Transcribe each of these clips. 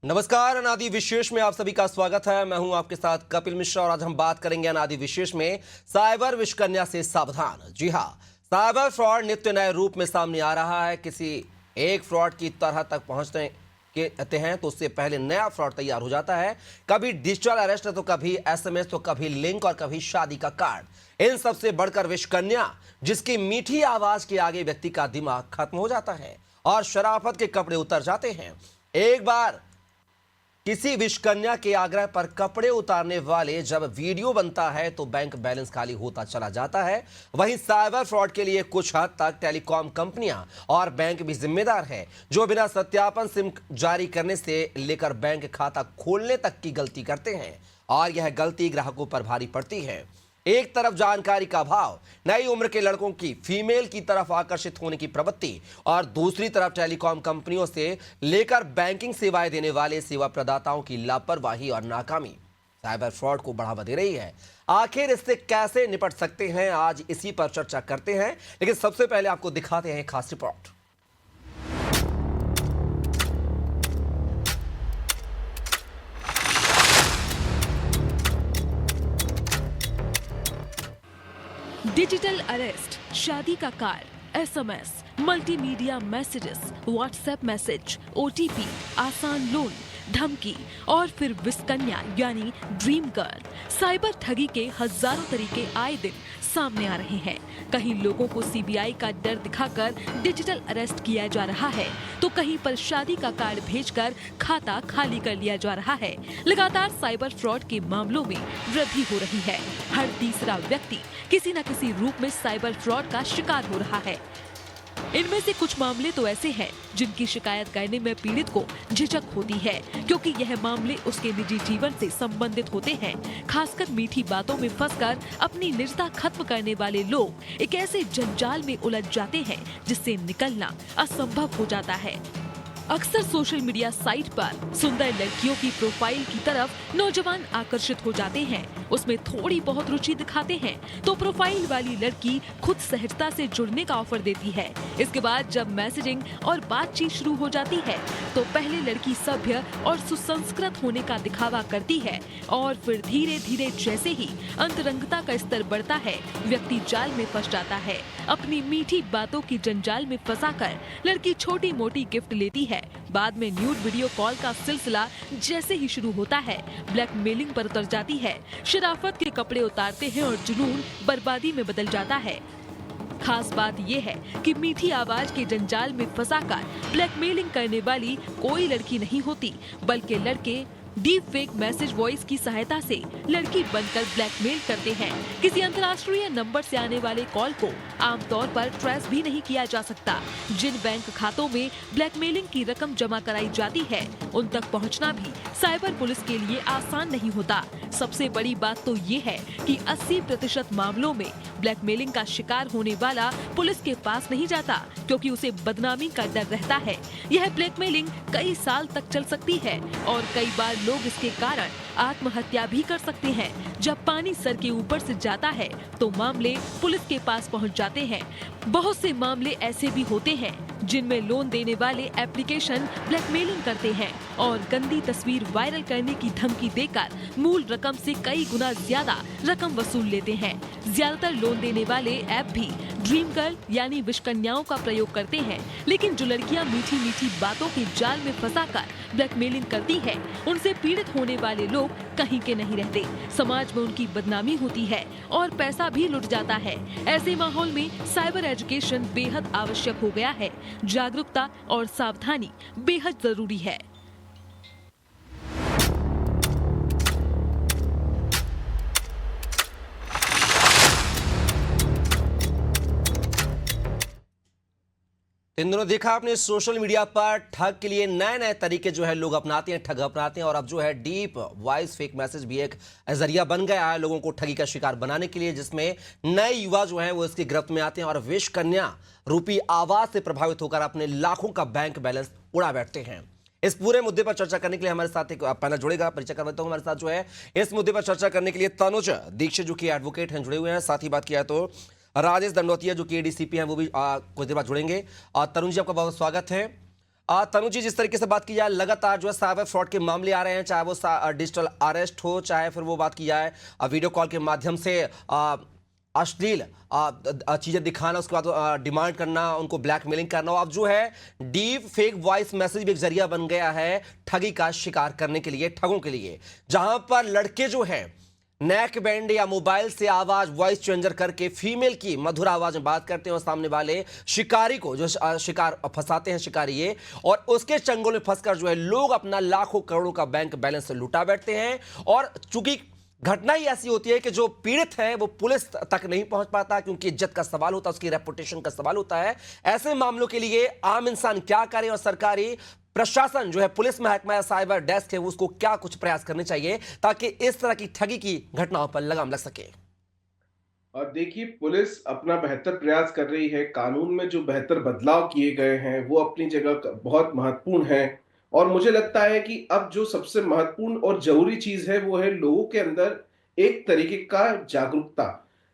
नमस्कार। अनादि विशेष में आप सभी का स्वागत है। मैं हूं आपके साथ कपिल मिश्रा और आज हम बात करेंगे अनादि विशेष में साइबर विषकन्या से सावधान। जी हां, साइबर फ्रॉड नित्य नए रूप में सामने आ रहा है। किसी एक फ्रॉड की तरह तक पहुंचते कहते हैं तो उससे पहले नया फ्रॉड तैयार हो जाता है। कभी डिजिटल अरेस्ट तो कभी एसएमएस तो कभी लिंक और कभी शादी का कार्ड। इन सबसे बढ़कर विषकन्या, जिसकी मीठी आवाज के आगे व्यक्ति का दिमाग खत्म हो जाता है और शराफत के कपड़े उतर जाते हैं। एक बार किसी विषकन्या के आग्रह पर कपड़े उतारने वाले जब वीडियो बनता है तो बैंक बैलेंस खाली होता चला जाता है। वहीं साइबर फ्रॉड के लिए कुछ हद तक टेलीकॉम कंपनियां और बैंक भी जिम्मेदार है, जो बिना सत्यापन सिम जारी करने से लेकर बैंक खाता खोलने तक की गलती करते हैं और यह गलती ग्राहकों पर भारी पड़ती है। एक तरफ जानकारी का अभाव, नई उम्र के लड़कों की फीमेल की तरफ आकर्षित होने की प्रवृत्ति और दूसरी तरफ टेलीकॉम कंपनियों से लेकर बैंकिंग सेवाएं देने वाले सेवा प्रदाताओं की लापरवाही और नाकामी साइबर फ्रॉड को बढ़ावा दे रही है। आखिर इससे कैसे निपट सकते हैं, आज इसी पर चर्चा करते हैं। लेकिन सबसे पहले आपको दिखाते हैं खास रिपोर्ट। डिजिटल अरेस्ट, शादी का card, SMS, multimedia messages, WhatsApp message, OTP, आसान लोन, धमकी और फिर विषकन्या यानी ड्रीम गर्ल। साइबर ठगी के हजारों तरीके आए दिन सामने आ रहे हैं। कहीं लोगों को सीबीआई का डर दिखाकर डिजिटल अरेस्ट किया जा रहा है तो कहीं पर शादी का कार्ड भेजकर खाता खाली कर लिया जा रहा है। लगातार साइबर फ्रॉड के मामलों में वृद्धि हो रही है। हर तीसरा व्यक्ति किसी न किसी रूप में साइबर फ्रॉड का शिकार हो रहा है। इनमें से कुछ मामले तो ऐसे हैं जिनकी शिकायत करने में पीड़ित को झिझक होती है, क्योंकि यह मामले उसके निजी जीवन से संबंधित होते हैं। खासकर मीठी बातों में फंसकर अपनी निजता खत्म करने वाले लोग एक ऐसे जंजाल में उलझ जाते हैं जिससे निकलना असंभव हो जाता है। अक्सर सोशल मीडिया साइट पर सुंदर लड़कियों की प्रोफाइल की तरफ नौजवान आकर्षित हो जाते हैं। उसमें थोड़ी बहुत रुचि दिखाते हैं तो प्रोफाइल वाली लड़की खुद सहजता से जुड़ने का ऑफर देती है। इसके बाद जब मैसेजिंग और बातचीत शुरू हो जाती है तो पहले लड़की सभ्य और सुसंस्कृत होने का दिखावा करती है और फिर धीरे धीरे जैसे ही अंतरंगता का स्तर बढ़ता है, व्यक्ति जाल में फंस जाता है। अपनी मीठी बातों की जंजाल में फंसाकर लड़की छोटी मोटी गिफ्ट लेती है। बाद में न्यूड वीडियो कॉल का सिलसिला जैसे ही शुरू होता है, ब्लैकमेलिंग पर उतर जाती है। शराफत के कपड़े उतारते हैं और जुनून बर्बादी में बदल जाता है। खास बात यह है कि मीठी आवाज के जंजाल में फंसाकर ब्लैकमेलिंग करने वाली कोई लड़की नहीं होती, बल्कि लड़के डीप फेक मैसेज वॉइस की सहायता से लड़की बनकर ब्लैकमेल करते हैं। किसी अंतर्राष्ट्रीय नंबर से आने वाले कॉल को आमतौर पर ट्रेस भी नहीं किया जा सकता। जिन बैंक खातों में ब्लैकमेलिंग की रकम जमा कराई जाती है, उन तक पहुंचना भी साइबर पुलिस के लिए आसान नहीं होता। सबसे बड़ी बात तो ये है कि 80% मामलों में ब्लैकमेलिंग का शिकार होने वाला पुलिस के पास नहीं जाता, क्योंकि उसे बदनामी का डर रहता है। यह ब्लैकमेलिंग कई साल तक चल सकती है और कई बार लोग इसके कारण आत्महत्या भी कर सकते हैं। जब पानी सर के ऊपर से जाता है तो मामले पुलिस के पास पहुंच जाते हैं। बहुत से मामले ऐसे भी होते हैं जिनमें लोन देने वाले एप्लीकेशन ब्लैकमेलिंग करते हैं और गंदी तस्वीर वायरल करने की धमकी देकर मूल रकम से कई गुना ज्यादा रकम वसूल लेते हैं। ज्यादातर लोन देने वाले ऐप भी ड्रीम गर्ल यानी विषकन्याओं का प्रयोग करते हैं, लेकिन जो लड़कियां मीठी मीठी बातों के जाल में फंसाकर ब्लैकमेलिंग करती है, उनसे पीड़ित होने वाले लोग कहीं के नहीं रहते। समाज में उनकी बदनामी होती है और पैसा भी लुट जाता है। ऐसे माहौल में साइबर एजुकेशन बेहद आवश्यक हो गया है। जागरूकता और सावधानी बेहद जरूरी है। इन दिनों देखा आपने सोशल मीडिया पर ठग के लिए नए नए तरीके जो है लोग अपनाते हैं, ठग अपनाते हैं। और अब जो है डीप वॉइस फेक मैसेज भी एक जरिया बन गया है लोगों को ठगी का शिकार बनाने के लिए, जिसमें नए युवा जो है वो इसकी गिरफ्त में आते हैं और विषकन्या रूपी आवाज से प्रभावित होकर अपने लाखों का बैंक बैलेंस उड़ा बैठते हैं। इस पूरे मुद्दे पर चर्चा करने के लिए हमारे साथ एक पैनल जुड़ेगा। परिचय करवाता हूं। हमारे साथ जो है इस मुद्दे पर चर्चा करने के लिए तनुज दीक्षित जो कि एडवोकेट हैं जुड़े हुए हैं। साथ ही बात किया तो राजेश दंडोतिया जो कि एडीसीपी हैं वो भी कुछ देर बाद जुड़ेंगे। और तरुण जी आपका बहुत स्वागत है। तनु जी, जिस तरीके से बात की जाए, लगातार जो है साइबर फ्रॉड के मामले आ रहे हैं, चाहे वो डिजिटल अरेस्ट हो, चाहे फिर वो बात की जाए वीडियो कॉल के माध्यम से अश्लील चीजें दिखाना, उसके बाद डिमांड करना, उनको ब्लैकमेलिंग करना। अब जो है डीप फेक वॉइस मैसेज भी एक जरिया बन गया है ठगी का शिकार करने के लिए, ठगों के लिए, जहां पर लड़के जो है नेक बैंड या मोबाइल से आवाज वॉइस चेंजर करके फीमेल की मधुर आवाज में बात करते हैं और सामने वाले शिकारी को जो शिकार फंसाते हैं शिकारी ये, और उसके चंगुल में फंसकर जो है लोग अपना लाखों करोड़ों का बैंक बैलेंस लुटा बैठते हैं। और चूंकि घटना ही ऐसी होती है कि जो पीड़ित है वो पुलिस तक नहीं पहुंच पाता, क्योंकि इज्जत का सवाल होता है, उसकी रेपुटेशन का सवाल होता है। ऐसे मामलों के लिए आम इंसान क्या करे और सरकारी प्रशासन जो है, पुलिस महकमा या साइबर डेस्क है, उसको क्या कुछ प्रयास करने चाहिए ताकि इस तरह की ठगी की घटनाओं पर लगाम लग सके? और देखिए, पुलिस अपना बेहतर प्रयास कर रही है। कानून में जो बेहतर बदलाव किए गए हैं वो अपनी जगह बहुत महत्वपूर्ण है। और मुझे लगता है कि अब जो सबसे महत्वपूर्ण और जरूरी चीज है वो है लोगों के अंदर एक तरीके का जागरूकता।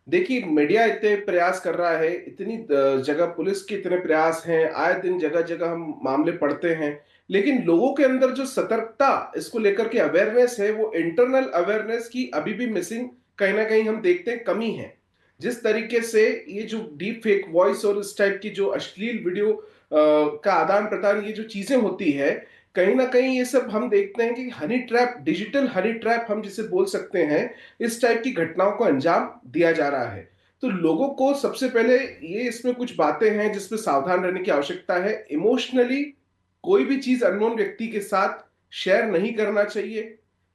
देखिए, मीडिया इतने प्रयास कर रहा है, इतनी जगह पुलिस के इतने प्रयास हैं, आए दिन जगह जगह हम मामले पढ़ते हैं, लेकिन लोगों के अंदर जो सतर्कता इसको लेकर के अवेयरनेस है, वो इंटरनल अवेयरनेस की अभी भी मिसिंग, कहीं ना कहीं हम देखते हैं कमी है। जिस तरीके से ये जो डीप फेक वॉइस और इस टाइप की जो अश्लील वीडियो का आदान प्रदान, ये जो चीजें होती है, कहीं ना कहीं ये सब हम देखते हैं कि honey trap, digital honey trap हम जिसे बोल सकते हैं, इस टाइप की घटनाओं को अंजाम दिया जा रहा है। तो लोगों को सबसे पहले ये इसमें कुछ बातें हैं जिसमें सावधान रहने की आवश्यकता है। इमोशनली कोई भी चीज अननोन व्यक्ति के साथ शेयर नहीं करना चाहिए।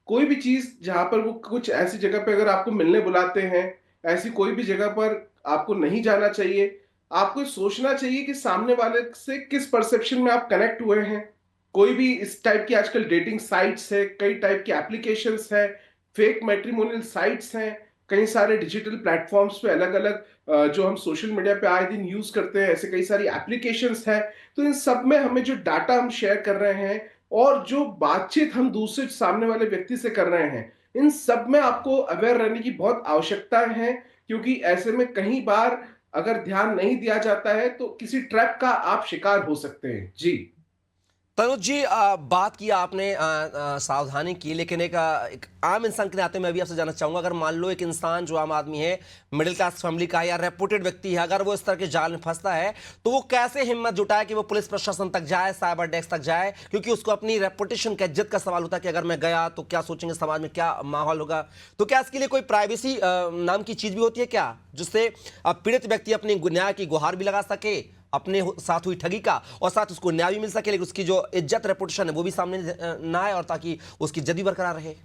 कोई भी चीज जहां पर वो कुछ ऐसी जगह पे अगर आपको मिलने बुलाते हैं, ऐसी कोई भी जगह पर आपको नहीं जाना चाहिए। आपको सोचना चाहिए कि सामने वाले से किस परसेप्शन में आप कनेक्ट हुए हैं। कोई भी इस टाइप की आजकल डेटिंग साइट्स है, कई टाइप की एप्लीकेशंस है, फेक मैट्रिमोनियल साइट्स हैं, कई सारे डिजिटल प्लेटफॉर्म्स पे अलग अलग जो हम सोशल मीडिया पे आए दिन यूज करते हैं, ऐसे कई सारी एप्लीकेशंस हैं। तो इन सब में हमें जो डाटा हम शेयर कर रहे हैं और जो बातचीत हम दूसरे सामने वाले व्यक्ति से कर रहे हैं, इन सब में आपको अवेयर रहने की बहुत आवश्यकता है। क्योंकि ऐसे में कई बार अगर ध्यान नहीं दिया जाता है तो किसी ट्रैप का आप शिकार हो सकते हैं। जी। तनुज जी, बात की आपने सावधानी की, लेकिन एक आम इंसान के नाते मैं भी आपसे जानना चाहूंगा, अगर मान लो एक इंसान जो आम आदमी है, मिडिल क्लास फैमिली का या रेपुटेड व्यक्ति है, अगर वो इस तरह के जाल में फंसता है तो वो कैसे हिम्मत जुटाए कि वो पुलिस प्रशासन तक जाए, साइबर डेस्क तक जाए? क्योंकि उसको अपनी रेपुटेशन का, इज्जत का सवाल होता है कि अगर मैं गया तो क्या सोचेंगे, समाज में क्या माहौल होगा। तो क्या इसके लिए कोई प्राइवेसी नाम की चीज भी होती है क्या, जिससे पीड़ित व्यक्ति अपनी न्याय की गुहार भी लगा सके, अपने साथ हुई ठगी का, और साथ उसको न्याय भी मिल सके, लेकिन उसकी जो इज्जत रेपुटेशन है वो भी सामने ना आए, और ताकि उसकी इज्जत भी बरकरार रहे?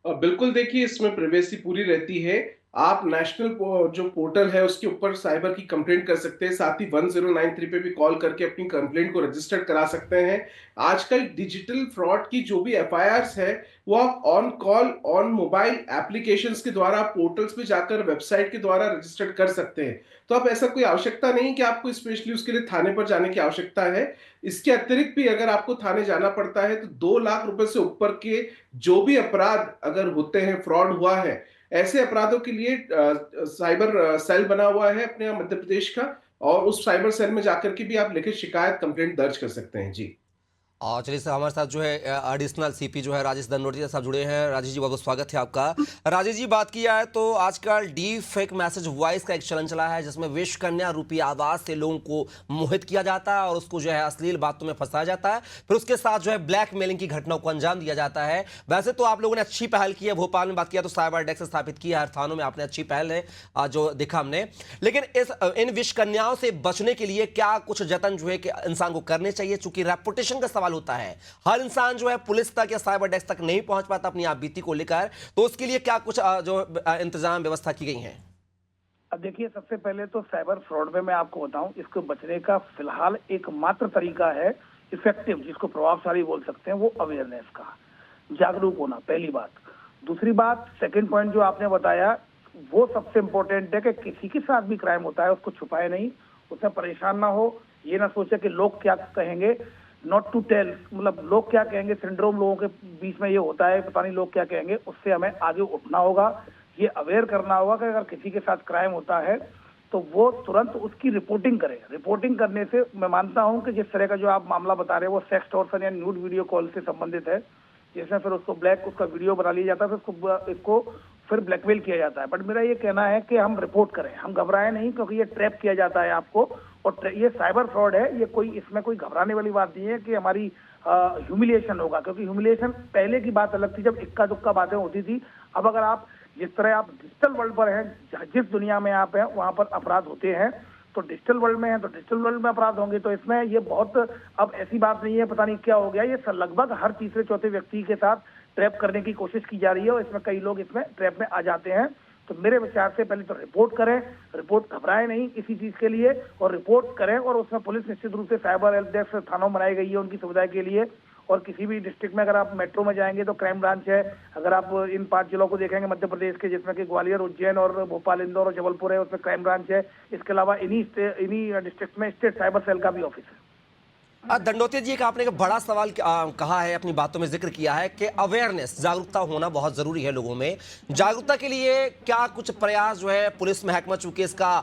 बिल्कुल, देखिए, इसमें प्राइवेसी पूरी रहती है। आप नेशनल जो पोर्टल है उसके ऊपर साइबर की कंप्लेंट कर सकते हैं, साथ ही 1093 पे भी कॉल करके अपनी कंप्लेंट को रजिस्टर करा सकते हैं। आजकल डिजिटल फ्रॉड की जो भी एफआईआर्स है वो आप on call, on mobile applications के द्वारा, पोर्टल्स पे जाकर, वेबसाइट के द्वारा रजिस्टर कर सकते हैं। तो आप ऐसा कोई आवश्यकता नहीं कि आपको स्पेशली उसके लिए थाने पर जाने की आवश्यकता है। इसके अतिरिक्त भी अगर आपको थाने जाना पड़ता है तो 2 लाख रुपए से ऊपर के जो भी अपराध अगर होते हैं, फ्रॉड हुआ है, ऐसे अपराधों के लिए साइबर सेल बना हुआ है अपने यहाँ मध्य प्रदेश का, और उस साइबर सेल में जाकर के भी आप लिखित शिकायत, कंप्लेंट दर्ज कर सकते हैं। जी। और चलिए सर, हमारे साथ जो है एडिशनल सीपी जो है राजेश धनोटिया साहब जुड़े हैं। राजेश जी, बहुत बहुत स्वागत है आपका। राजेश जी, बात की जाए तो आजकल डीप फेक मैसेज वॉइस का एक चलन चला है, जिसमें विश कन्या रूपी आवाज से लोगों को मोहित किया जाता है और उसको जो है अश्लील बातों में फंसाया जाता है, फिर उसके साथ जो है ब्लैकमेलिंग की घटनाओं को अंजाम दिया जाता है। वैसे तो आप लोगों ने अच्छी पहल की है, भोपाल में बात किया तो साइबर डेस्क स्थापित किया, हर थानों में आपने अच्छी पहल है जो देखा हमने, लेकिन इन विश कन्याओं से बचने के लिए क्या कुछ जतन जो है कि इंसान को करने चाहिए? चूंकि रेपुटेशन का सवाल होता है, हर इंसान जो है पुलिस तक या साइबर डेस्क तक नहीं पहुंच पाता अपनी आप बीती को लेकर, तो उसके लिए क्या कुछ जो इंतजाम व्यवस्था की गई है? अब देखिए, सबसे पहले तो साइबर फ्रॉड में मैं आपको बताऊं, इसको बचने का फिलहाल एकमात्र तरीका है इफेक्टिव, जिसको प्रभावशाली बोल सकते हैं, वो अवेयरनेस का, जागरूक होना, पहली बात। दूसरी बात, सेकंड पॉइंट जो आपने बताया, वो सबसे इंपॉर्टेंट है कि किसी के साथ भी क्राइम होता है उसको छुपाए नहीं, उससे परेशान ना हो, ये ना सोचे कि लोग क्या कहेंगे, नॉट टू टेल, मतलब लोग क्या कहेंगे सिंड्रोम लोगों के बीच में ये होता है, पता नहीं लोग क्या कहेंगे, उससे हमें आगे उठना होगा। ये अवेयर करना होगा कि अगर किसी के साथ क्राइम होता है तो वो तुरंत उसकी रिपोर्टिंग करे। रिपोर्टिंग करने से मैं मानता हूं कि जिस तरह का जो आप मामला बता रहे हैं वो सेक्स टॉर्चर या न्यूड वीडियो कॉल से संबंधित है, जिसमें फिर उसको उसका वीडियो बना लिया जाता है, फिर इसको फिर ब्लैकमेल किया जाता है। बट मेरा ये कहना है कि हम रिपोर्ट करें, हम घबराएं नहीं, क्योंकि ये ट्रैप किया जाता है आपको, और ये साइबर फ्रॉड है। ये इसमें कोई घबराने वाली बात नहीं है कि हमारी ह्यूमिलिएशन होगा, क्योंकि ह्यूमिलिएशन पहले की बात अलग थी जब इक्का दुक्का बातें होती थी। अब अगर आप जिस तरह आप डिजिटल वर्ल्ड पर हैं, जिस दुनिया में आप हैं वहां पर अपराध होते हैं, तो डिजिटल वर्ल्ड में है तो डिजिटल वर्ल्ड में अपराध होंगे। तो इसमें ये बहुत अब ऐसी बात नहीं है पता नहीं क्या हो गया, ये लगभग हर तीसरे चौथे व्यक्ति के साथ ट्रैप करने की कोशिश की जा रही है, और इसमें कई लोग इसमें ट्रैप में आ जाते हैं। तो मेरे विचार से पहले तो रिपोर्ट करें, रिपोर्ट घबराएं नहीं किसी चीज के लिए, और रिपोर्ट करें, और उसमें पुलिस निश्चित रूप से साइबर हेल्प डेस्क थानों बनाई गई है उनकी सुविधा के लिए। और किसी भी डिस्ट्रिक्ट में अगर आप मेट्रो में जाएंगे तो क्राइम ब्रांच है। अगर आप इन 5 जिलों को देखेंगे मध्य प्रदेश के, जिसमें कि ग्वालियर, उज्जैन और भोपाल, इंदौर और जबलपुर है, उसमें क्राइम ब्रांच है। इसके अलावा इन्हीं डिस्ट्रिक्ट में स्टेट साइबर सेल का भी ऑफिस है। दंडोतिया जी, एक आपने एक बड़ा सवाल कहा है, अपनी बातों में जिक्र किया है कि अवेयरनेस, जागरूकता होना बहुत जरूरी है लोगों में। जागरूकता के लिए क्या कुछ प्रयास जो है पुलिस महकमा, चूंकि इसका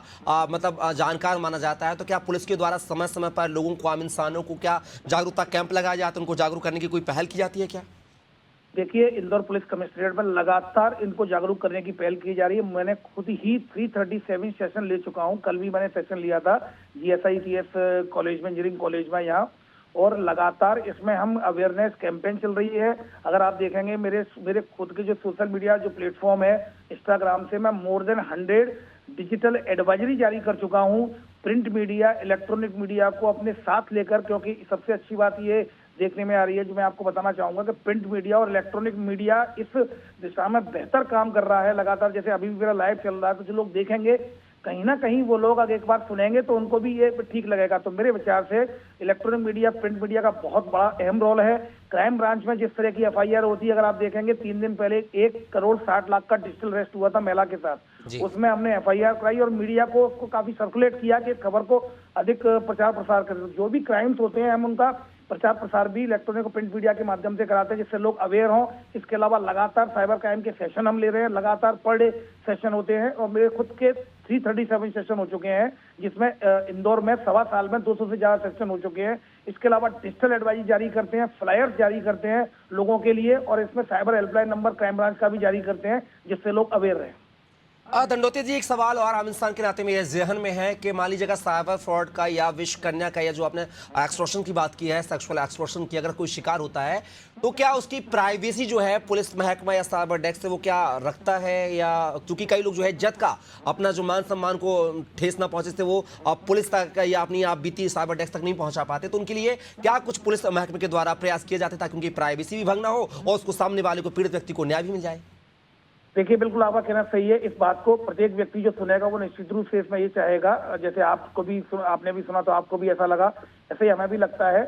जानकार माना जाता है, तो क्या पुलिस के द्वारा समय समय पर लोगों को, आम इंसानों को क्या जागरूकता कैंप लगाया जाता है, उनको जागरूक करने की कोई पहल की जाती है क्या? देखिए, इंदौर पुलिस कमिश्नरेट में लगातार इनको जागरूक करने की पहल की जा रही है। मैंने खुद ही 337 सेशन ले चुका हूं। कल भी मैंने सेशन लिया था GSITS कॉलेज में, इंजीनियरिंग कॉलेज में यहाँ, और लगातार इसमें हम अवेयरनेस कैंपेन चल रही है। अगर आप देखेंगे मेरे खुद के जो सोशल मीडिया जो प्लेटफॉर्म है, इंस्टाग्राम से मैं मोर देन 100 डिजिटल एडवाइजरी जारी कर चुका हूं, प्रिंट मीडिया, इलेक्ट्रॉनिक मीडिया को अपने साथ लेकर। क्योंकि सबसे अच्छी बात ये देखने में आ रही है, जो मैं आपको बताना चाहूंगा, कि प्रिंट मीडिया और इलेक्ट्रॉनिक मीडिया इस दिशा में बेहतर काम कर रहा है लगातार। जैसे अभी भी मेरा लाइव चल रहा है, तो जो लोग देखेंगे कहीं ना कहीं वो लोग अगर एक बार सुनेंगे तो उनको भी ये ठीक लगेगा। तो मेरे विचार से इलेक्ट्रॉनिक मीडिया, प्रिंट मीडिया का बहुत बड़ा अहम रोल है। क्राइम ब्रांच में जिस तरह की FIR होती है, अगर आप देखेंगे 3 दिन पहले 1 करोड़ 60 लाख का डिजिटल अरेस्ट हुआ था महिला के साथ, उसमें हमने FIR कराई और मीडिया को उसको काफी सर्कुलेट किया कि खबर को अधिक प्रचार प्रसार करें। जो भी क्राइम्स होते हैं हम उनका प्रचार प्रसार भी इलेक्ट्रॉनिक और प्रिंट मीडिया के माध्यम से कराते हैं, जिससे लोग अवेयर हों। इसके अलावा लगातार साइबर क्राइम के सेशन हम ले रहे हैं, लगातार पर डे सेशन होते हैं, और मेरे खुद के 337 सेशन हो चुके हैं, जिसमें इंदौर में 1.25 साल में 200 से ज्यादा सेशन हो चुके हैं। इसके अलावा डिजिटल एडवाइजरी जारी करते हैं, फ्लायर्स जारी करते हैं लोगों के लिए, और इसमें cyber helpline number crime branch का भी जारी करते हैं, जिससे लोग अवेयर रहें। दंडोतिया जी, एक सवाल और आम इंसान के नाते मेरे जहन में है कि मान लीजिएगा साइबर फ्रॉड का या विश्वकन्या का, या जो आपने एक्सटॉर्शन की बात की है, सेक्सुअल एक्सटॉर्शन की, अगर कोई शिकार होता है तो क्या उसकी प्राइवेसी जो है पुलिस महकमा या साइबर डेस्क से वो क्या रखता है? या क्योंकि कई लोग जो है इज्जत का, अपना जो मान सम्मान को ठेस ना पहुंचे से वो पुलिस तक या अपनी आप बीती साइबर डेस्क तक नहीं पहुंचा पाते, तो उनके लिए क्या कुछ पुलिस महकमे के द्वारा प्रयास किए जाते ताकि उनकी प्राइवेसी भी भंग ना हो और उसको सामने वाले को, पीड़ित व्यक्ति को न्याय भी मिल जाए? देखिए, बिल्कुल आपका कहना सही है। इस बात को प्रत्येक व्यक्ति जो सुनेगा वो निश्चित रूप से इसमें ये चाहेगा, जैसे आपको भी आपने भी सुना तो आपको भी ऐसा लगा, ऐसे ही हमें भी लगता है।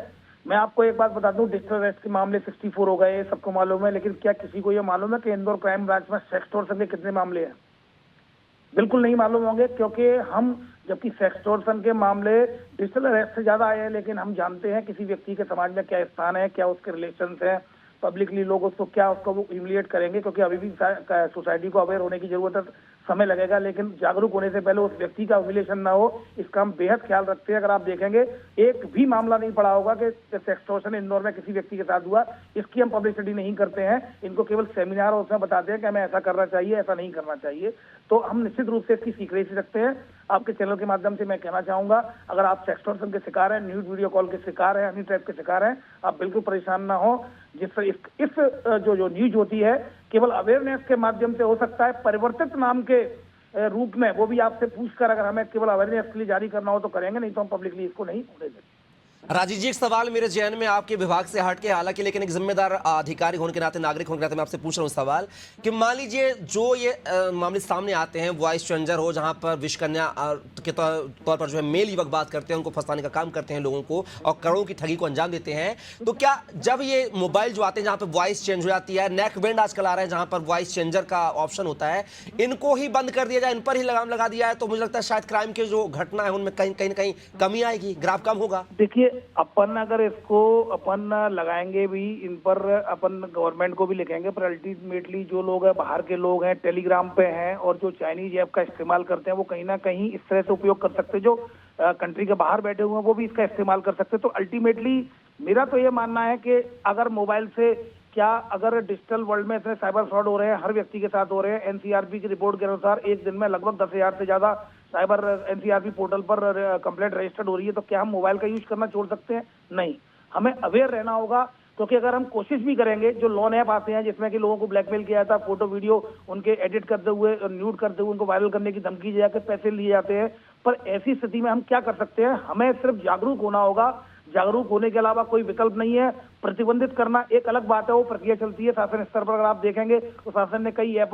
मैं आपको एक बात बता दूं, डिजिटल अरेस्ट के मामले 64 हो गए, सबको मालूम है, लेकिन क्या किसी को ये मालूम है कि इंदौर क्राइम ब्रांच में सेक्स टॉर्शन के कितने मामले हैं? बिल्कुल नहीं मालूम होंगे, क्योंकि हम, जबकि सेक्स टॉर्शन के मामले डिजिटल अरेस्ट से ज्यादा आए हैं, लेकिन हम जानते हैं किसी व्यक्ति के समाज में क्या स्थान है, क्या उसके रिलेशन है, पब्लिकली लोग उसको क्या उसको ह्यूमिलिएट करेंगे, क्योंकि अभी भी सोसाइटी को अवेयर होने की जरूरत है, समय लगेगा, लेकिन जागरूक होने से पहले उस व्यक्ति का ह्यूमिलिएशन ना हो, इसका हम बेहद ख्याल रखते हैं। अगर आप देखेंगे एक भी मामला नहीं पड़ा होगा कि सेक्सटॉर्शन इंदौर में किसी व्यक्ति के साथ हुआ, इसकी हम पब्लिसिटी नहीं करते हैं। इनको केवल सेमिनार और उसमें बताते हैं कि हमें ऐसा करना चाहिए, ऐसा नहीं करना चाहिए। तो हम निश्चित रूप से इसकी सीक्रेसी रखते हैं। आपके चैनल के माध्यम से मैं कहना चाहूंगा, अगर आप सेक्सटॉर्शन के शिकार हैं, न्यूड वीडियो कॉल के शिकार हैं, अन्य टाइप के शिकार हैं, आप बिल्कुल परेशान ना हो। जिससे इस जो न्यूज होती है केवल अवेयरनेस के माध्यम से हो सकता है, परिवर्तित नाम के रूप में वो भी आपसे पूछकर अगर हमें केवल अवेयरनेस के लिए जारी करना हो तो करेंगे, नहीं तो हम पब्लिकली इसको नहीं होने देंगे। राजीव जी, एक सवाल मेरे जहन में आपके विभाग से हट के, हालांकि लेकिन एक जिम्मेदार अधिकारी होने के नाते, नागरिक होने के नाते मैं आपसे पूछ रहा हूँ सवाल कि मान लीजिए जो ये मामले सामने आते हैं, वॉइस चेंजर हो, जहां पर विश्वकन्या के तौर पर जो है मेल युवक बात करते हैं, उनको फंसाने का काम करते हैं लोगों को और करोड़ों की ठगी को अंजाम देते हैं, तो क्या जब ये मोबाइल जो आते हैं जहां पर वॉइस चेंज हो जाती है, नेक बैंड आजकल आ रहे हैं जहां पर वॉइस चेंजर का ऑप्शन होता है, इनको ही बंद कर दिया जाए, इन पर ही लगाम लगा दिया है, तो मुझे लगता है शायद क्राइम के जो घटना है उनमें कहीं ना कहीं कमी आएगी, ग्राफ कम होगा। देखिए, अपन अगर इसको अपन लगाएंगे भी इन पर, अपन गवर्नमेंट को भी लिखेंगे, पर अल्टीमेटली जो लोग हैं बाहर के लोग हैं, टेलीग्राम पे हैं और जो चाइनीज ऐप का इस्तेमाल करते हैं, वो कहीं ना कहीं इस तरह से उपयोग कर सकते हैं। जो कंट्री के बाहर बैठे हुए हैं वो भी इसका इस्तेमाल कर सकते हैं। तो अल्टीमेटली मेरा तो ये मानना है कि अगर मोबाइल से क्या, अगर डिजिटल वर्ल्ड में इतने साइबर फ्रॉड हो रहे हैं, हर व्यक्ति के साथ हो रहे हैं, एनसीआरबी की रिपोर्ट के अनुसार एक दिन में लगभग 10,000 से ज्यादा साइबर एनसीआरबी पोर्टल पर कंप्लेंट रजिस्टर्ड हो रही है, तो क्या हम मोबाइल का यूज करना छोड़ सकते हैं? नहीं, हमें अवेयर रहना होगा। क्योंकि अगर हम कोशिश भी करेंगे, जो लोन ऐप आते हैं जिसमें कि लोगों को ब्लैकमेल किया जाता है, फोटो वीडियो उनके एडिट करते हुए, न्यूड करते हुए उनको वायरल करने की धमकी दी जाकर पैसे लिए जाते हैं, पर ऐसी स्थिति में हम क्या कर सकते हैं? हमें सिर्फ जागरूक होना होगा। जागरूक होने के अलावा कोई विकल्प नहीं है। प्रतिबंधित करना एक अलग बात है, वो प्रक्रिया चलती है शासन स्तर पर। अगर आप देखेंगे तो शासन ने कई ऐप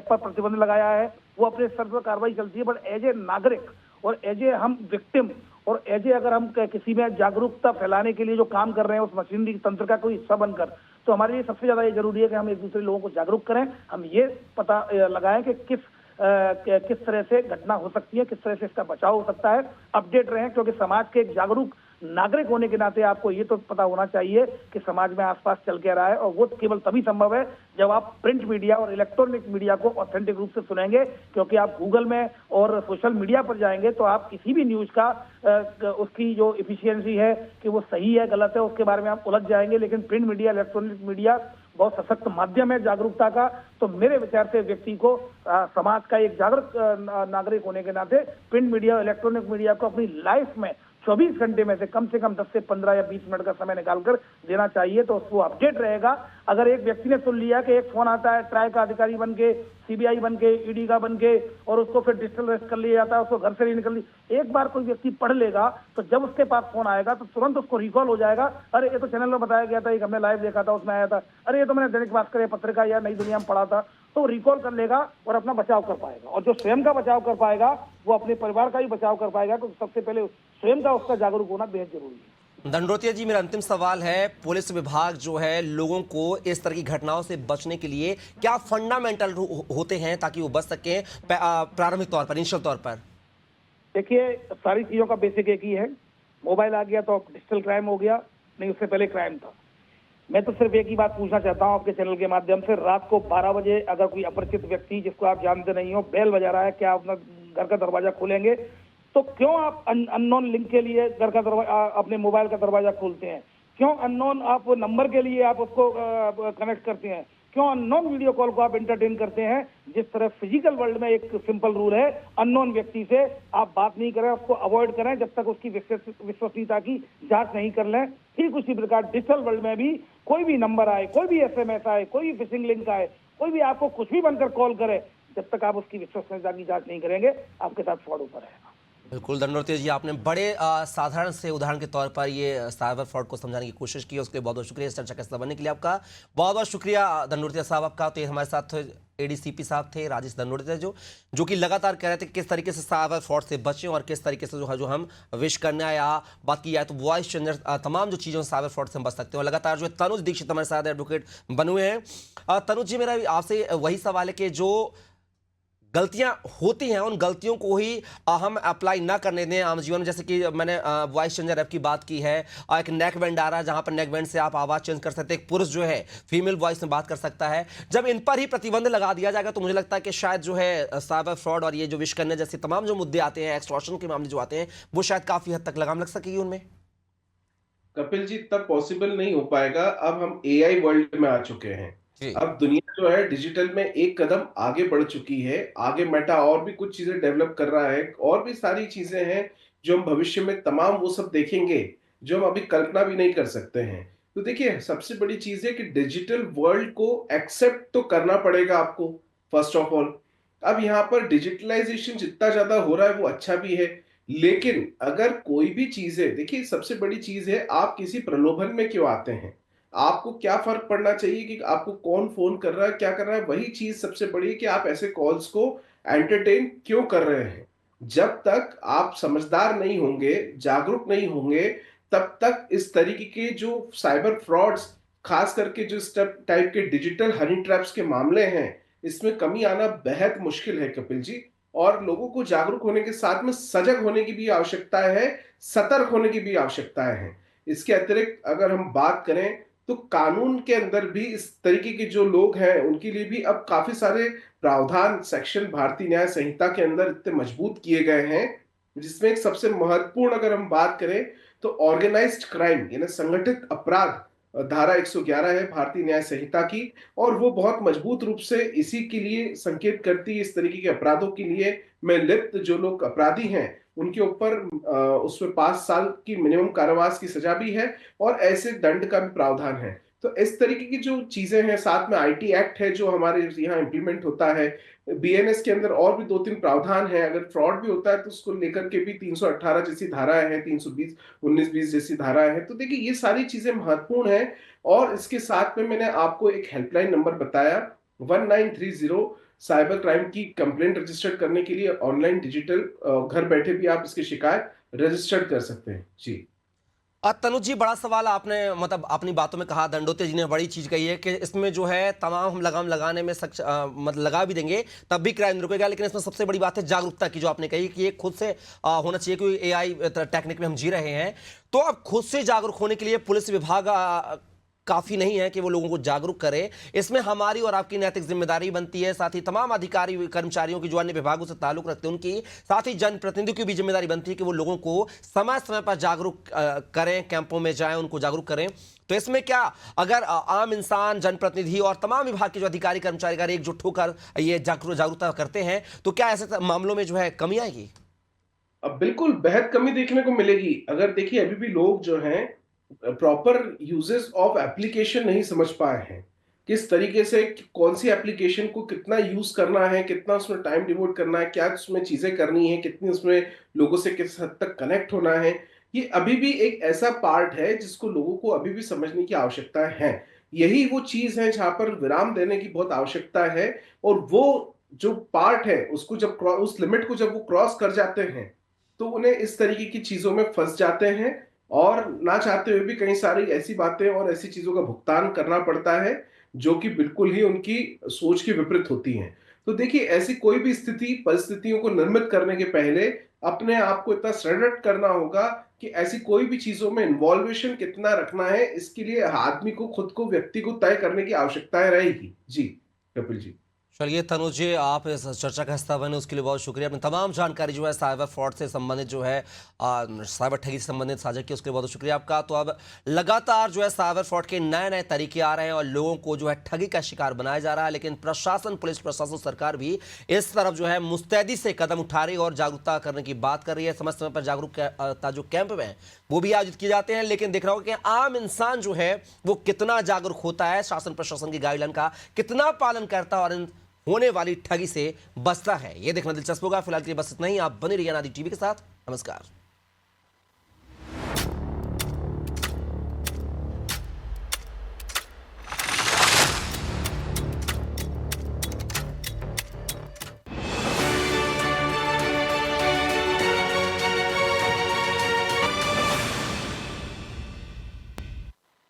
पर प्रतिबंध लगाया है, वो अपने स्तर पर कार्रवाई चलती है। बट एज ए नागरिक और एज ए हम विक्टिम और एज ए अगर हम किसी में जागरूकता फैलाने के लिए जो काम कर रहे हैं, उस मशीनरी तंत्र का कोई हिस्सा बनकर, तो हमारे लिए सबसे ज्यादा ये जरूरी है कि हम एक दूसरे लोगों को जागरूक करें। हम ये पता लगाएं कि किस तरह से घटना हो सकती है, किस तरह से इसका बचाव हो सकता है। अपडेट रहें, क्योंकि समाज के एक जागरूक नागरिक होने के नाते आपको ये तो पता होना चाहिए कि समाज में आसपास चल के रहा है, और वो केवल तभी संभव है जब आप प्रिंट मीडिया और इलेक्ट्रॉनिक मीडिया को ऑथेंटिक रूप से सुनेंगे। क्योंकि आप गूगल में और सोशल मीडिया पर जाएंगे तो आप किसी भी न्यूज का उसकी जो इफिशियंसी है कि वो सही है गलत है, उसके बारे में आप उलझ जाएंगे। लेकिन प्रिंट मीडिया, इलेक्ट्रॉनिक मीडिया बहुत सशक्त माध्यम है जागरूकता का। तो मेरे विचार से व्यक्ति को समाज का एक जागरूक नागरिक होने के नाते प्रिंट मीडिया, इलेक्ट्रॉनिक मीडिया को अपनी लाइफ में 24 घंटे में से कम 10 से 15 या 20 मिनट का समय निकालकर देना चाहिए, तो उसको अपडेट रहेगा। अगर एक व्यक्ति ने सुन लिया कि एक फोन आता है ट्राई का अधिकारी बन के, सीबीआई बन के, ईडी का बन के, और उसको फिर डिजिटल अरेस्ट कर लिया जाता है, उसको घर से नहीं निकल, एक बार कोई व्यक्ति पढ़ लेगा तो जब उसके पास फोन आएगा तो तुरंत उसको रिकॉल हो जाएगा, अरे ये तो चैनल में बताया गया था, एक हमने लाइव देखा था, उसमें आया था, अरे ये तो मैंने दैनिक भास्कर या पत्रिका या नई दुनिया में पढ़ा था। तो रिकॉल कर लेगा और अपना बचाव कर पाएगा। और जो स्वयं का बचाव कर पाएगा वो अपने परिवार का भी बचाव कर पाएगा। तो सबसे पहले स्वयं का उसका जागरूक होना बेहद जरूरी है। दंडोतिया जी, मेरा अंतिम सवाल है, पुलिस विभाग जो है लोगों को इस तरह की घटनाओं से बचने के लिए क्या फंडामेंटल होते हैं ताकि वो बच सकें प्रारंभिक तौर पर, इनिशियल तौर पर? देखिए, सारी चीजों का बेसिक एक ही है। मोबाइल आ गया तो डिजिटल क्राइम हो गया, नहीं उससे पहले क्राइम था। मैं तो सिर्फ एक ही बात पूछना चाहता हूं आपके चैनल के माध्यम से, रात को 12 बजे अगर कोई अपरिचित व्यक्ति जिसको आप जानते नहीं हो बेल बजा रहा है, क्या आप अपना घर का दरवाजा खोलेंगे? तो क्यों आप अननोन लिंक के लिए घर का दरवाजा, अपने मोबाइल का दरवाजा खोलते हैं? क्यों अननोन आप नंबर के लिए आप उसको कनेक्ट करते हैं? क्यों अननोन वीडियो कॉल को आप एंटरटेन करते हैं? जिस तरह फिजिकल वर्ल्ड में एक सिंपल रूल है, अननोन व्यक्ति से आप बात नहीं करें, उसको अवॉइड करें जब तक उसकी विश्वसनीयता की जांच नहीं कर लें। ठीक उसी प्रकार डिजिटल वर्ल्ड में भी कोई भी नंबर आए, कोई भी एसएमएस आए, कोई भी फिशिंग लिंक आए, कोई भी आपको कुछ भी बनकर कॉल करे, जब तक आप उसकी विश्वसनीयता की जांच नहीं करेंगे, आपके साथ फ्रॉड होता रहेगा। बिल्कुल दंडोतिया जी, आपने बड़े साधारण से उदाहरण के तौर पर ये साइबर फ्रॉड को समझाने की कोशिश की, उसके लिए बहुत बहुत शुक्रिया। इस चर्चा का हिस्सा बनने के लिए आपका बहुत बहुत शुक्रिया दंडोतिया साहब आपका। तो ये हमारे साथ एडीसीपी साहब थे राजेश दंडोतिया, जो कि लगातार कह रहे थे कि किस तरीके से साइबर फ्रॉड से बचें और किस तरीके से जो हम विश करना या बात की जाए तो वॉइस चेंजर, तमाम जो चीज़ों से साइबर फ्रॉड से हम बच सकते हैं। और लगातार जो है तनुज दीक्षित हमारे साथ एडवोकेट बने हुए हैं। तनुज जी, मेरा आपसे वही सवाल है कि जो गलतियां होती हैं उन गलतियों को ही हम अप्लाई ना करने दें आम जीवन में। जैसे कि मैंने वॉइस चेंजर ऐप की बात की है, और एक नेक बैंड आ रहा है जहां पर नेक बैंड से आप आवाज़ चेंज कर सकते हैं, एक पुरुष जो है फीमेल वॉइस में बात कर सकता है। जब इन पर ही प्रतिबंध लगा दिया जाएगा तो मुझे लगता है कि शायद जो है साइबर फ्रॉड और ये जो विश करने जैसे तमाम जो मुद्दे आते हैं, एक्सटॉर्शन के मामले जो आते हैं, वो शायद काफ़ी हद तक लगाम लग सकेगी उनमें। कपिल जी, तब पॉसिबल नहीं हो पाएगा। अब हम एआई वर्ल्ड में आ चुके हैं। जी। अब दुनिया जो है डिजिटल में एक कदम आगे बढ़ चुकी है। आगे मेटा और भी कुछ चीजें डेवलप कर रहा है, और भी सारी चीजें हैं जो हम भविष्य में तमाम वो सब देखेंगे जो हम अभी कल्पना भी नहीं कर सकते हैं। तो देखिए, सबसे बड़ी चीज है कि डिजिटल वर्ल्ड को एक्सेप्ट तो करना पड़ेगा आपको, फर्स्ट ऑफ ऑल। अब यहाँ पर डिजिटलाइजेशन जितना ज्यादा हो रहा है वो अच्छा भी है, लेकिन अगर कोई भी चीज है, देखिए सबसे बड़ी चीज है आप किसी प्रलोभन में क्यों आते हैं। आपको क्या फर्क पड़ना चाहिए कि आपको कौन फोन कर रहा है, क्या कर रहा है, वही चीज सबसे बड़ी है कि आप ऐसे कॉल्स को एंटरटेन क्यों कर रहे हैं। जब तक आप समझदार नहीं होंगे, जागरूक नहीं होंगे, तब तक इस तरीके के जो साइबर फ्रॉड्स, खास करके जो टाइप के डिजिटल हनी ट्रैप्स के मामले हैं, इसमें कमी आना बेहद मुश्किल है कपिल जी। और लोगों को जागरूक होने के साथ में सजग होने की भी आवश्यकता है, सतर्क होने की भी आवश्यकताएं हैं। इसके अतिरिक्त अगर हम बात करें तो कानून के अंदर भी इस तरीके के जो लोग हैं उनके लिए भी अब काफी सारे प्रावधान सेक्शन भारतीय न्याय संहिता के अंदर इतने मजबूत किए गए हैं, जिसमें एक सबसे महत्वपूर्ण अगर हम बात करें तो ऑर्गेनाइज्ड क्राइम यानी संगठित अपराध धारा 111 है भारतीय न्याय संहिता की, और वो बहुत मजबूत रूप से इसी के लिए संकेत करती है, इस तरीके के अपराधों के लिए में लिप्त जो लोग अपराधी हैं उनके ऊपर उसमें 5 साल की मिनिमम कारावास की सजा भी है और ऐसे दंड का भी प्रावधान है। तो इस तरीके की जो चीजें हैं, साथ में आईटी एक्ट है जो हमारे यहाँ इम्प्लीमेंट होता है, बीएनएस के अंदर और भी 2-3 प्रावधान है। अगर फ्रॉड भी होता है तो उसको लेकर के भी 318 जैसी धाराएं हैं, 320 19-20 जैसी धाराएं हैं। तो देखिए ये सारी चीजें महत्वपूर्ण है, और इसके साथ में मैंने आपको एक हेल्पलाइन नंबर बताया 1930 साइबर क्राइम की कंप्लेंट रजिस्टर करने के लिए ऑनलाइन डिजिटल घर बैठे भी आप इसकी शिकायत रजिस्टर कर सकते हैं। जी तनुज जी, बड़ा सवाल आपने मतलब अपनी बातों में कहा, दंडोते जी ने बड़ी चीज कही है कि इसमें जो है तमाम हम लगाम लगाने में मतलब लगा भी देंगे तब भी क्राइम रुकेगा, लेकिन इसमें सबसे बड़ी बात है जागरूकता की, जो आपने कही कि ये खुद से होना चाहिए, क्योंकि एआई टेक्निक में हम जी रहे हैं। तो अब खुद से जागरूक होने के लिए पुलिस विभाग काफी नहीं है कि वो लोगों को जागरूक करे, इसमें हमारी और आपकी नैतिक जिम्मेदारी बनती है, साथ ही तमाम अधिकारी कर्मचारियों की जो अन्य विभागों से ताल्लुक रखते हैं उनकी, साथ ही जनप्रतिनिधियों की भी जिम्मेदारी बनती है कि वो लोगों को समय समय पर जागरूक करें, कैंपों में जाएं, उनको जागरूक करें। तो इसमें क्या अगर आम इंसान, जनप्रतिनिधि और तमाम विभाग के जो अधिकारी कर्मचारी अगर एकजुट होकर ये जागरूकता करते हैं तो क्या ऐसे मामलों में जो है कमी आएगी? अब बिल्कुल बेहद कमी देखने को मिलेगी। अगर देखिए अभी भी लोग जो हैं प्रॉपर यूजेस ऑफ एप्लीकेशन नहीं समझ पाए हैं, किस तरीके से कौन सी एप्लीकेशन को कितना यूज करना है, कितना उसमें टाइम डिवोट करना है, क्या उसमें चीजें करनी है, कितनी उसमें लोगों से किस हद तक कनेक्ट होना है, ये अभी भी एक ऐसा पार्ट है जिसको लोगों को अभी भी समझने की आवश्यकता है। यही वो चीज है जहां पर विराम देने की बहुत आवश्यकता है, और वो जो पार्ट है उसको जब उस लिमिट को जब वो क्रॉस कर जाते हैं तो उन्हें इस तरीके की चीजों में फंस जाते हैं, और ना चाहते हुए भी कई सारी ऐसी बातें और ऐसी चीजों का भुगतान करना पड़ता है जो कि बिल्कुल ही उनकी सोच के विपरीत होती हैं। तो देखिए ऐसी कोई भी स्थिति परिस्थितियों को निर्मित करने के पहले अपने आप को इतना सृदृढ़ करना होगा कि ऐसी कोई भी चीजों में इन्वॉल्वेशन कितना रखना है, इसके लिए आदमी को खुद को, व्यक्ति को तय करने की आवश्यकता रहेगी। जी कपिल जी। चलिए तनुज जी, आप इस चर्चा का हिस्सा बने उसके लिए बहुत शुक्रिया। अपनी तमाम जानकारी जो है साइबर फ्रॉड से संबंधित जो है साइबर ठगी से संबंधित साझा की, उसके लिए बहुत शुक्रिया आपका। तो अब लगातार जो है साइबर फ्रॉड के नए नए तरीके आ रहे हैं और लोगों को जो है ठगी का शिकार बनाया जा रहा है, लेकिन प्रशासन, पुलिस प्रशासन, सरकार भी इस तरफ जो है मुस्तैदी से कदम उठा रही है और जागरूकता करने की बात कर रही है। समय समय पर जागरूकता जो कैंप में वो भी आयोजित किए जाते हैं, लेकिन दिख रहा होगा कि आम इंसान जो है वो कितना जागरूक होता है, शासन प्रशासन की गाइडलाइन का कितना पालन करता है और इन होने वाली ठगी से बचता है, ये देखना दिलचस्प होगा। फिलहाल के लिए बस इतना ही। आप बने रहिए अनादि टीवी के साथ। नमस्कार।